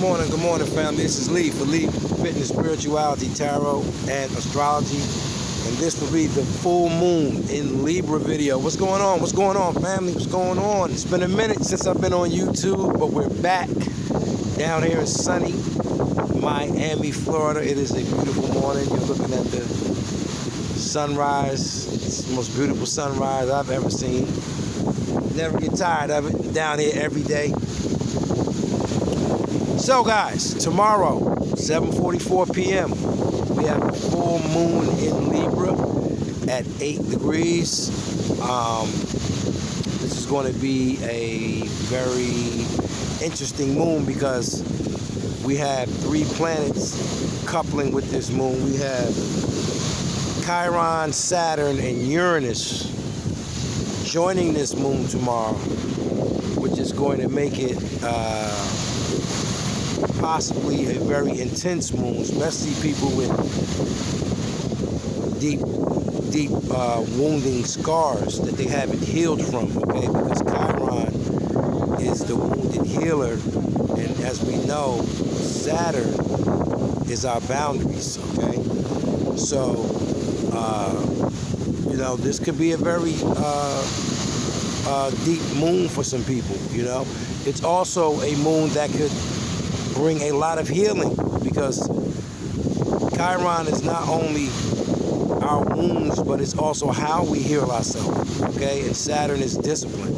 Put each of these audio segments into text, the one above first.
Good morning, family. This is Lee for Fitness, Spirituality, Tarot, and Astrology. And this will be the full moon in Libra video. What's going on? What's going on, family? What's going on? It's been a minute since I've been on YouTube, but we're back down here in sunny Miami, Florida. It is a beautiful morning. You're looking at the sunrise. It's the most beautiful sunrise I've ever seen. Never get tired of it. Down here every day. So guys, tomorrow, 7:44 p.m., we have a full moon in Libra at 8 degrees. This is going to be a very interesting moon because we have 3 planets coupling with this moon. We have Chiron, Saturn, and Uranus joining this moon tomorrow, which is going to make it possibly a very intense moon, especially people with deep wounding scars that they haven't healed from, okay? Because Chiron is the wounded healer, and as we know, Saturn is our boundaries, okay? So, you know, this could be a very deep moon for some people, you know? It's also a moon that could bring a lot of healing, because Chiron is not only our wounds, but it's also how we heal ourselves, okay? And Saturn is discipline.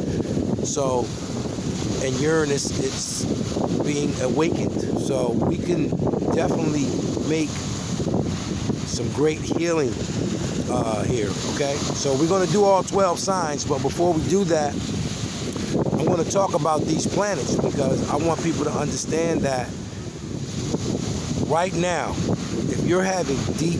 So, and Uranus, it's being awakened. So we can definitely make some great healing here, okay? So we're going to do all 12 signs, but before we do that, I want to talk about these planets, because I want people to understand that right now, if you're having deep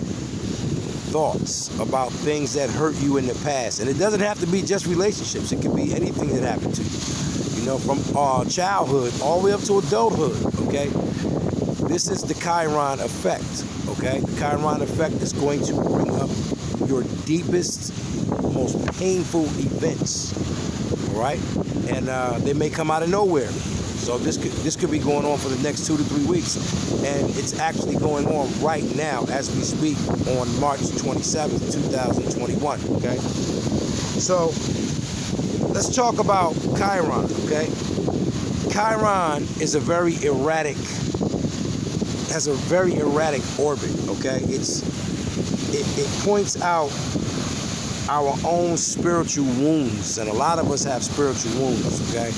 thoughts about things that hurt you in the past, and it doesn't have to be just relationships, it can be anything that happened to you, you know, from childhood all the way up to adulthood, okay? This is the Chiron effect, okay? The Chiron effect is going to bring up your deepest, most painful events, all right? And they may come out of nowhere. So this could be going on for the next 2 to 3 weeks, and it's actually going on right now as we speak on March 27th, 2021, okay? So let's talk about Chiron, okay? Chiron is has a very erratic orbit, okay? It points out our own spiritual wounds, and a lot of us have spiritual wounds, okay?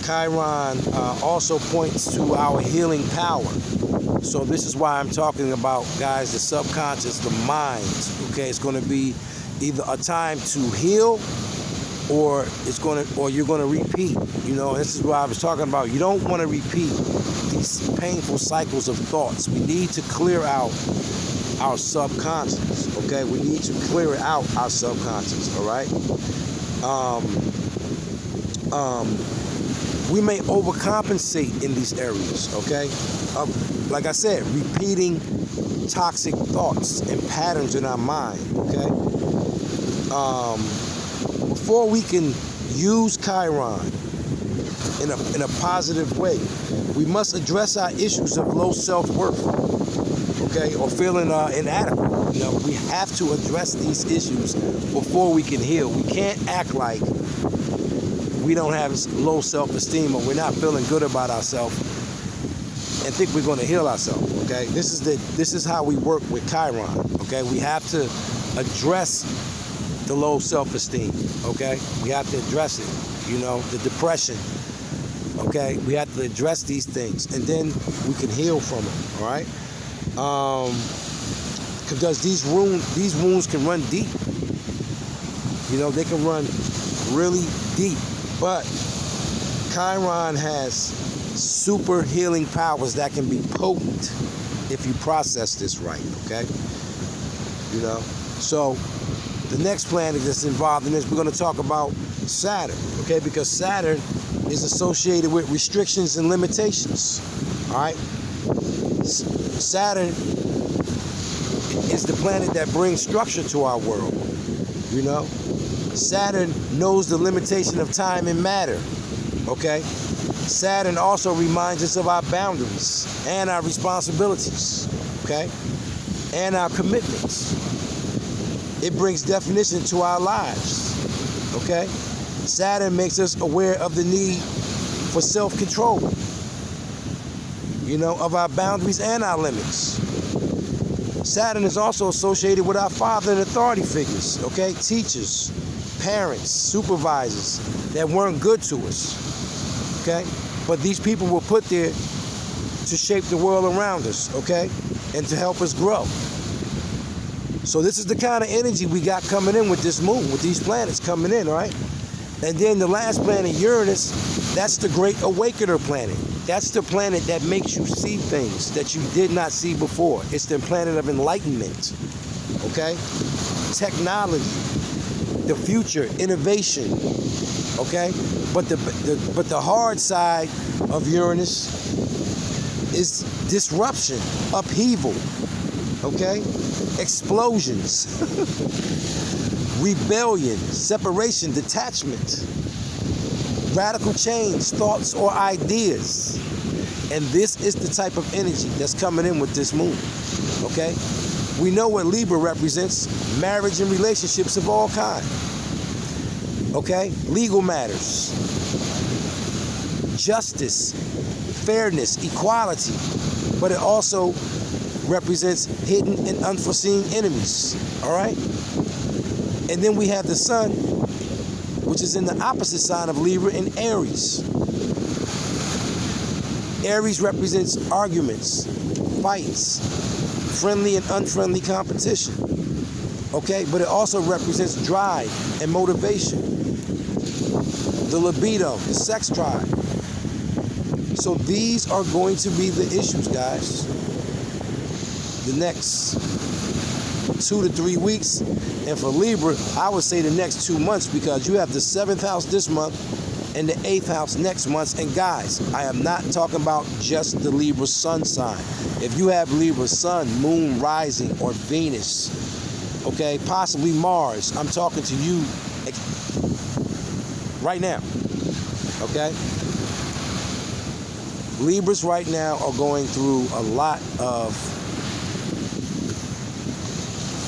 Chiron also points to our healing power. So this is why I'm talking about, guys, the subconscious, the mind, okay? It's going to be either a time to heal, or you're going to repeat, you know? This is why I was talking about, you don't want to repeat these painful cycles of thoughts. We need to clear out our subconscious, okay? We need to clear out our subconscious, all right? We may overcompensate in these areas, okay? Like I said, repeating toxic thoughts and patterns in our mind, okay? Before we can use Chiron in a positive way, we must address our issues of low self-worth, okay, or feeling inadequate. You know, we have to address these issues before we can heal. We can't act like we don't have low self-esteem, or we're not feeling good about ourselves and think we're going to heal ourselves, okay? This is how we work with Chiron, okay? We have to address the low self-esteem, okay? We have to address it, you know, the depression, okay? We have to address these things, and then we can heal from it, all right? Because these wounds can run deep. You know, they can run really deep. But Chiron has super healing powers that can be potent if you process this right, okay? You know? So the next planet that's involved in this, we're going to talk about Saturn, okay? Because Saturn is associated with restrictions and limitations, all right? Saturn is the planet that brings structure to our world, you know? Saturn knows the limitation of time and matter, okay? Saturn also reminds us of our boundaries and our responsibilities, okay? And our commitments. It brings definition to our lives, okay? Saturn makes us aware of the need for self-control, you know, of our boundaries and our limits. Saturn is also associated with our father and authority figures, okay? Teachers, parents, supervisors that weren't good to us, okay? But these people were put there to shape the world around us, okay? And to help us grow. So this is the kind of energy we got coming in with this moon, with these planets coming in, all right? And then the last planet, Uranus, that's the great awakener planet. That's the planet that makes you see things that you did not see before. It's the planet of enlightenment, okay? Technology, the future, innovation, okay? But the hard side of Uranus is disruption, upheaval, okay? Explosions, rebellion, separation, detachment, radical change, thoughts or ideas. And this is the type of energy that's coming in with this moon, okay? We know what Libra represents: marriage and relationships of all kinds, okay? Legal matters, justice, fairness, equality, but it also represents hidden and unforeseen enemies, all right? And then we have the Sun, which is in the opposite sign of Libra, in Aries. Aries represents arguments, fights, friendly and unfriendly competition, okay? But it also represents drive and motivation, the libido, the sex drive. So these are going to be the issues, guys, the next 2 to 3 weeks. And for Libra, I would say the next 2 months, because you have the 7th house this month and the 8th house next month. And guys, I am not talking about just the Libra sun sign. If you have Libra sun, moon, rising, or Venus, okay, possibly Mars, I'm talking to you right now, okay? Libras right now are going through a lot of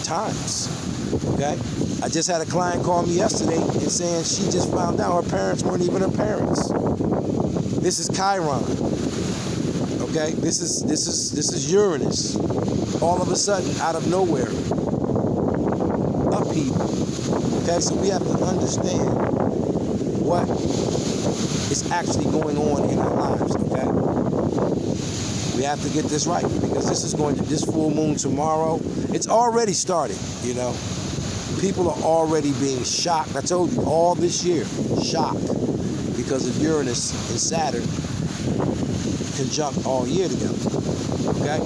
times, okay? I just had a client call me yesterday and saying she just found out her parents weren't even her parents. This is Chiron, okay? This is Uranus. All of a sudden, out of nowhere, upheaval, okay? So we have to understand what is actually going on in our lives, okay? We have to get this right, because this full moon tomorrow, it's already started, you know. People are already being shocked. I told you, all this year, shocked because of Uranus and Saturn conjunct all year together, okay?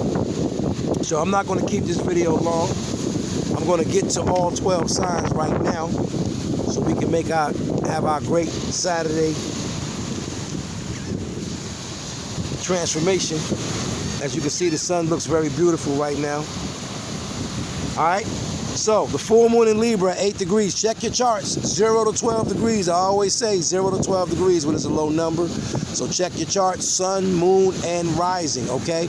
So I'm not going to keep this video long. I'm going to get to all 12 signs right now so we can have our great Saturday transformation. As you can see, the sun looks very beautiful right now. All right, so the full moon in Libra, 8 degrees. Check your charts, 0 to 12 degrees. I always say 0 to 12 degrees when it's a low number. So check your charts, sun, moon, and rising, okay?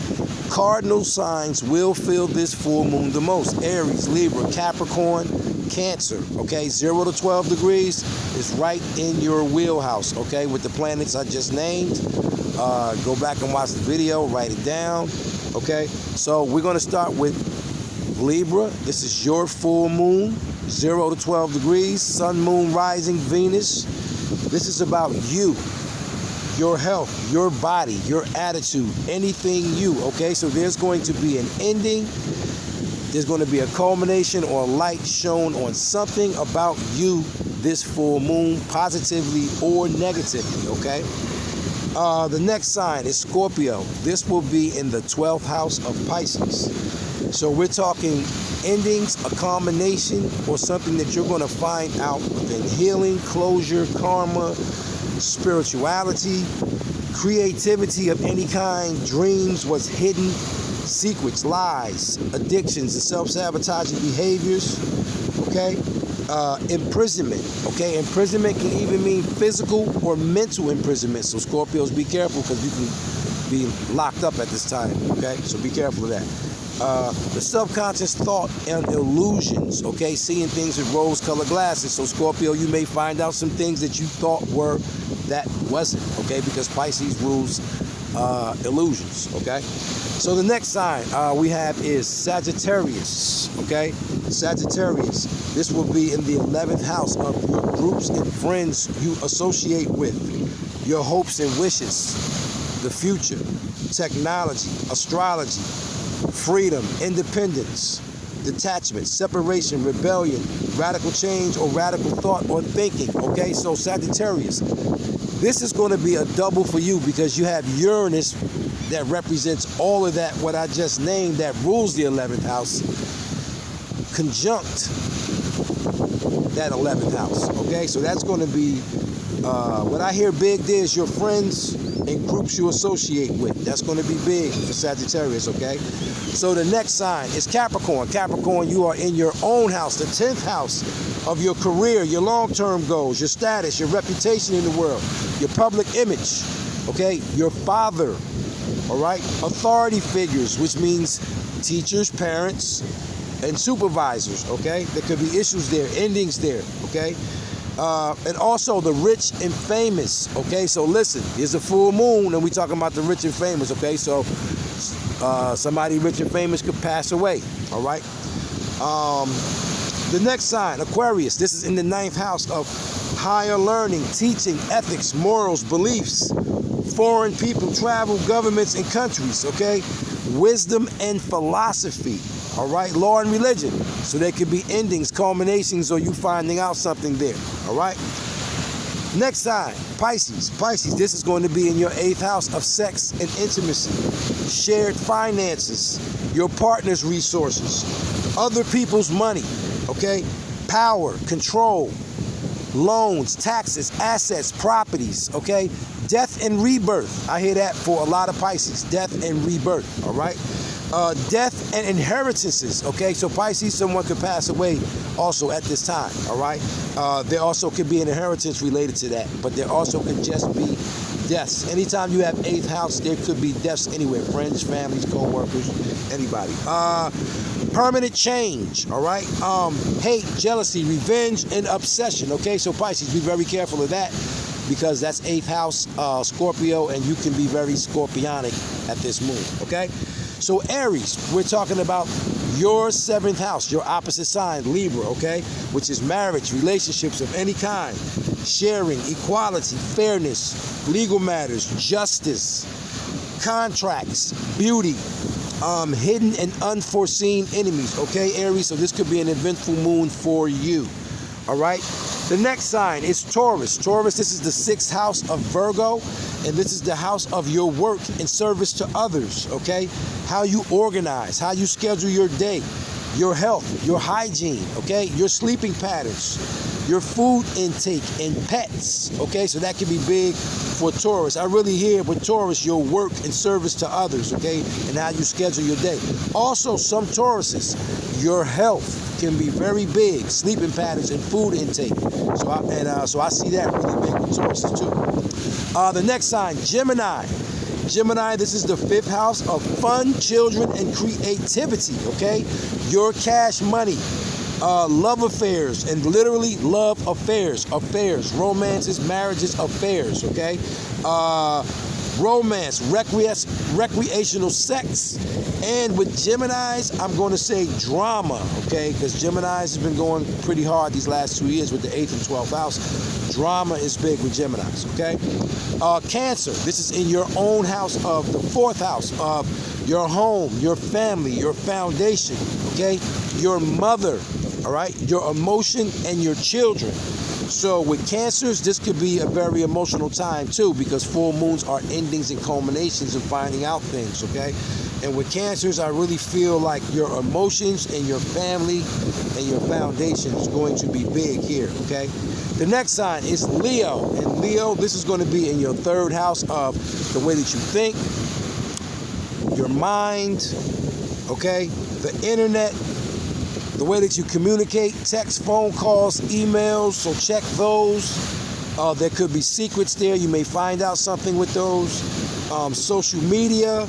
Cardinal signs will feel this full moon the most: Aries, Libra, Capricorn, Cancer, okay? 0 to 12 degrees is right in your wheelhouse, okay, with the planets I just named. Go back and watch the video, write it down, okay? So we're going to start with Libra. This is your full moon, 0 to 12 degrees, sun, moon, rising, Venus. This is about you, your health, your body, your attitude, anything you, okay? So there's going to be an ending. There's going to be a culmination or light shown on something about you this full moon, positively or negatively, okay? The next sign is Scorpio. This will be in the 12th house of Pisces. So we're talking endings, a culmination, or something that you're going to find out within healing, closure, karma, spirituality, creativity of any kind, dreams, what's hidden, secrets, lies, addictions, and self-sabotaging behaviors, okay? imprisonment, okay? Imprisonment can even mean physical or mental imprisonment. So Scorpios, be careful, because you can be locked up at this time, okay? So be careful of that. The subconscious thought and illusions, okay? Seeing things with rose-colored glasses. So Scorpio, you may find out some things that you thought were that wasn't, okay? Because Pisces rules illusions, okay? So the next sign we have is Sagittarius, okay? Sagittarius, this will be in the 11th house of your groups and friends you associate with, your hopes and wishes, the future, technology, astrology, freedom, independence, detachment, separation, rebellion, radical change, or radical thought or thinking, okay? So Sagittarius, this is going to be a double for you, because you have Uranus that represents all of that, what I just named, that rules the 11th house, conjunct that 11th house, okay? So that's going to be, when I hear big there, is your friends and groups you associate with. That's going to be big for Sagittarius, okay? So the next sign is Capricorn. Capricorn, you are in your own house, the 10th house of your career, your long-term goals, your status, your reputation in the world, your public image, okay? Your father, all right? Authority figures, which means teachers, parents, and supervisors, okay? There could be issues there, endings there, okay? And also the rich and famous, okay? So listen, here's a full moon, and we're talking about the rich and famous, okay? So somebody rich and famous could pass away, all right? The next sign, Aquarius, this is in the 9th house of higher learning, teaching, ethics, morals, beliefs, foreign people, travel, governments, and countries, okay? Wisdom and philosophy, all right? Law and religion. So there could be endings, culminations, or you finding out something there, all right? Next sign, Pisces. Pisces, this is going to be in your 8th house of sex and intimacy, shared finances, your partner's resources, other people's money, okay? Power, control, loans, taxes, assets, properties, okay? Death and rebirth. I hear that for a lot of Pisces, death and rebirth, all right? Death and inheritances, okay? So Pisces, someone could pass away also at this time, all right? There also could be an inheritance related to that, but there also could just be deaths. Anytime you have 8th house, there could be deaths anywhere, friends, families, co-workers, anybody. Permanent change, all right? Hate, jealousy, revenge, and obsession, okay? So Pisces, be very careful of that, because that's 8th house Scorpio, and you can be very scorpionic at this moon, okay? So Aries, we're talking about your 7th house, your opposite sign, Libra, okay? Which is marriage, relationships of any kind, sharing, equality, fairness, legal matters, justice, contracts, beauty, hidden and unforeseen enemies, okay, Aries? So this could be an eventful moon for you, all right? The next sign is Taurus. Taurus, this is the 6th house of Virgo, and this is the house of your work and service to others, okay? How you organize, how you schedule your day, your health, your hygiene, okay? Your sleeping patterns, your food intake, and pets, okay? So that can be big for Taurus. I really hear with Taurus, your work and service to others, okay? And how you schedule your day. Also, some Tauruses, your health can be very big, sleeping patterns and food intake. So I see that really big with Tauruses too. The next sign, Gemini. Gemini, this is the 5th house of fun, children, and creativity, okay? Your cash money, love affairs, and literally love affairs, romances, marriages, affairs, okay? Romance, recreational sex, and with Geminis, I'm going to say drama, okay? Because Geminis has been going pretty hard these last 2 years with the 8th and 12th house. Drama is big with Geminis, okay? Cancer, this is in your own house of the 4th house of your home, your family, your foundation, okay? Your mother, all right? Your emotion and your children. So with Cancers, this could be a very emotional time too, because full moons are endings and culminations and finding out things, okay? And with Cancers, I really feel like your emotions and your family and your foundation is going to be big here, okay? The next sign is Leo. And Leo, this is going to be in your 3rd house of the way that you think, your mind, okay? The internet, the way that you communicate, text, phone calls, emails, so check those. There could be secrets there. You may find out something with those. Social media,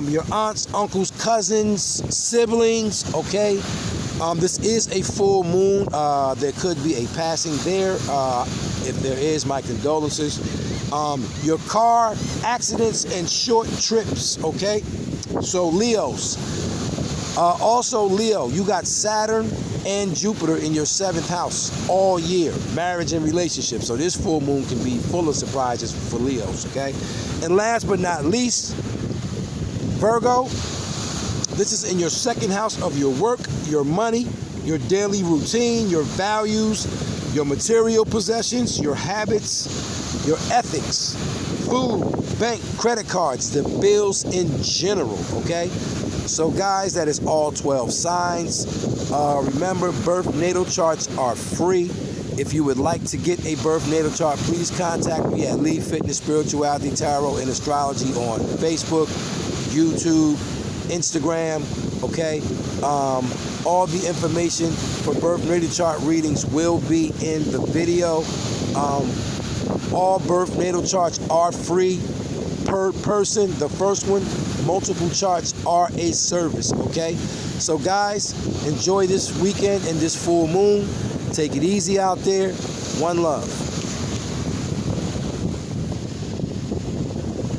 your aunts, uncles, cousins, siblings, okay? This is a full moon. There could be a passing there. If there is, my condolences. Your car accidents and short trips, okay? So Leos. Also Leo, you got Saturn and Jupiter in your 7th house all year. Marriage and relationships. So this full moon can be full of surprises for Leos, okay? And last but not least, Virgo. This is in your 2nd house of your work, your money, your daily routine, your values, your material possessions, your habits, your ethics, food, bank, credit cards, the bills in general, okay? So guys, that is all 12 signs. Remember, birth natal charts are free. If you would like to get a birth natal chart, please contact me at Leaf Fitness, Spirituality, Tarot, and Astrology on Facebook, YouTube, Instagram, okay? All the information for birth natal chart readings will be in the video. All birth natal charts are free per person. The first one, multiple charts are a service, okay? So guys, enjoy this weekend and this full moon. Take it easy out there. One love.